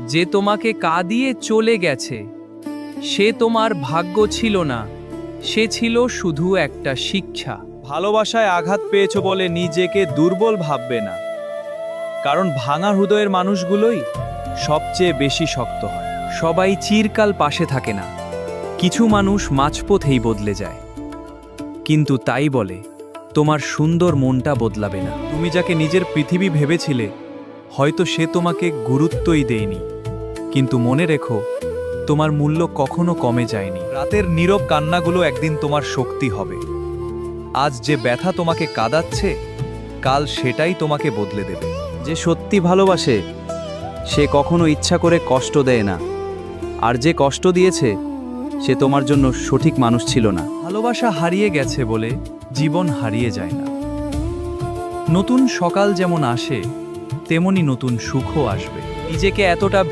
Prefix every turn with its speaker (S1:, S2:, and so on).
S1: যে তোমাকে কাঁদিয়ে চলে গেছে সে তোমার ভাগ্য ছিল না, সে ছিল শুধু একটা শিক্ষা।
S2: ভালোবাসায় আঘাত পেয়েছো বলে নিজেকে দুর্বল ভাববে না, কারণ ভাঙা হৃদয়ের মানুষগুলোই সবচেয়ে বেশি শক্ত হয়।
S1: সবাই চিরকাল পাশে থাকে না, কিছু মানুষ মাঝপথেই বদলে যায়। কিন্তু তাই বলে তোমার সুন্দর মনটা বদলাবে না।
S2: তুমি যাকে নিজের পৃথিবী ভেবেছিলে হয়তো সে তোমাকে গুরুত্বই দেয়নি, কিন্তু মনে রেখো তোমার মূল্য কখনো কমে যায়নি। রাতের নীরব কান্নাগুলো একদিন তোমার শক্তি হবে। আজ যে ব্যথা তোমাকে কাঁদাচ্ছে কাল সেটাই তোমাকে বদলে দেবে।
S3: যে সত্যি ভালোবাসে সে কখনো ইচ্ছা করে কষ্ট দেয় না, আর যে কষ্ট দিয়েছে সে তোমার জন্য সঠিক মানুষ ছিল না।
S2: ভালোবাসা হারিয়ে গেছে বলে জীবন হারিয়ে যায় না। নতুন সকাল যেমন আসে তেমনি নতুন সুখও আসবে।
S1: নিজেকে এতটা